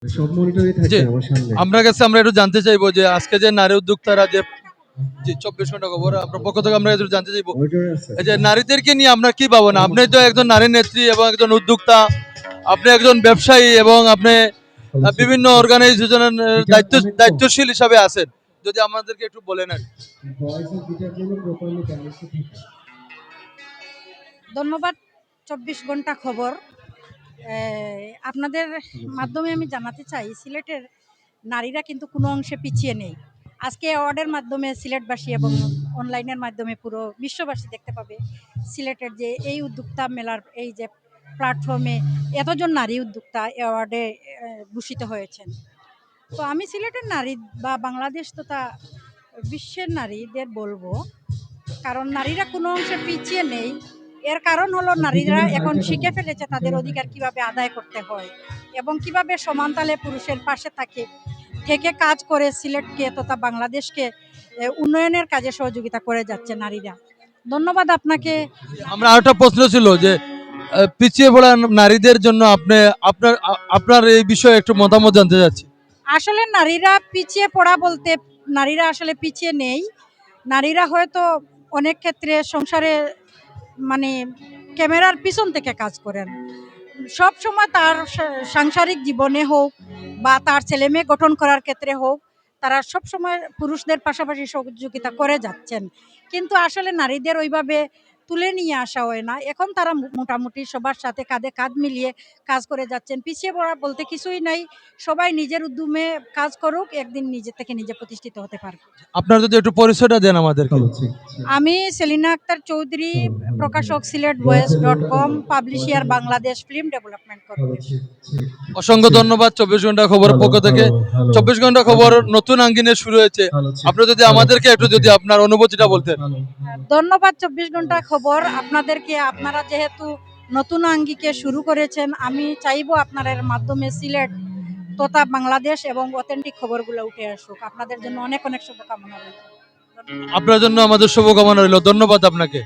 সব মনিটরই জি, থাকবে আমার সামনে। আমরা একটু জানতে চাইবো যে আজকে যে নারী উদ্যোক্তারা যে 24 ঘন্টা খবর আপনার পক্ষ থেকে আমরা একটু জানতে চাইবো মনিটরে আছে। এই যে নারীদেরকে নিয়ে আপনার কি ভাবনা? আপনি তো একজন নারী নেত্রী এবং একজন উদ্যোক্তা, আপনি একজন ব্যবসায়ী এবং আপনি বিভিন্ন অর্গানাইজেশনের এটা অনেক কম। দায়িত্বশীল হিসাবে আছেন। যদি আমাদেরকে একটু বলেন আর কি। ভয়েস এর গিটার জন্য প্রপারলি ব্যালেন্সে থাকে। ধন্যবাদ 24 ঘন্টা খবর। আপনাদের মাধ্যমে আমি জানাতে চাই সিলেটের নারীরা কিন্তু কোনো অংশে পিছিয়ে নেই। আজকে অ্যাওয়ার্ডের মাধ্যমে সিলেটবাসী এবং অনলাইনের মাধ্যমে পুরো বিশ্ববাসী দেখতে পাবে সিলেটের যে এই উদ্যোক্তা মেলার এই যে প্ল্যাটফর্মে এতজন নারী উদ্যোক্তা অ্যাওয়ার্ডে ভূষিত হয়েছেন। তো আমি সিলেটের নারী বা বাংলাদেশ তথা বিশ্বের নারীদের বলবো, কারণ নারীরা কোনো অংশে পিছিয়ে নেই। এর কারণ হলো নারীরা এখন শিখে ফেলেছে তাদের অধিকার কিভাবে আদায় করতে হয় এবং কিভাবে সমানতালে পুরুষের পাশে থেকে কাজ করে সিলেটকে তথা বাংলাদেশকে উন্নয়নের কাজে সহযোগিতা করে যাচ্ছে নারীরা। ধন্যবাদ আপনাকে। আমরা আরেকটা প্রশ্ন ছিল যে পিছিয়ে পড়া নারীদের জন্য আপনার এই বিষয়ে একটু মতামত জানতে চাচ্ছি। আসলে নারীরা পিছিয়ে পড়া বলতে নারীরা আসলে পিছিয়ে নেই। নারীরা হয়তো অনেক ক্ষেত্রে সংসারে মানে ক্যামেরার পিছন থেকে কাজ করেন। সব সময় তার সাংসারিক জীবনে হোক বা তার ছেলে মেয়ে গঠন করার ক্ষেত্রে হোক, তারা সব সময় পুরুষদের পাশাপাশি সহযোগিতা করে যাচ্ছেন। কিন্তু আসলে নারীদের ওইভাবে তুলে নিয়ে আসা হয় না। এখন তারা মোটামুটি সবার সাথে কাঁধে কাঁধ মিলিয়ে কাজ করে যাচ্ছেন। পিছিয়ে পড়া বলতে কিছুই নাই। সবাই নিজের উদ্যমে কাজ করুক, একদিন নিজে থেকে নিজে প্রতিষ্ঠিত হতে পারবে। আপনার যদি একটু পরিচয়টা দেন আমাদেরকে। আমি সেলিনা আক্তার চৌধুরী, প্রকাশক Sylhet voice, publisher Bangladesh, film development corporation. অসংখ্য ধন্যবাদ 24 ঘন্টা খবরের পক্ষ থেকে। 24 ঘন্টা খবর নতুন আঙ্গিনে শুরু হয়েছে। আপনি যদি আমাদেরকে একটু যদি আপনার অনুভূতিটা বলতেন। ধন্যবাদ 24 ঘন্টা খবর আপনাদেরকে। আপনারা যেহেতু নতুন আঙ্গিকে শুরু করেছেন, আমি চাইবো আপনাদের মাধ্যমে সিলেট তথা বাংলাদেশ এবং অথেন্টিক খবরগুলো উঠে আসুক। আপনাদের জন্য অনেক অনেক শুভকামনা রইল। আপনার জন্য আমাদের শুভকামনা রইল। ধন্যবাদ আপনাকে।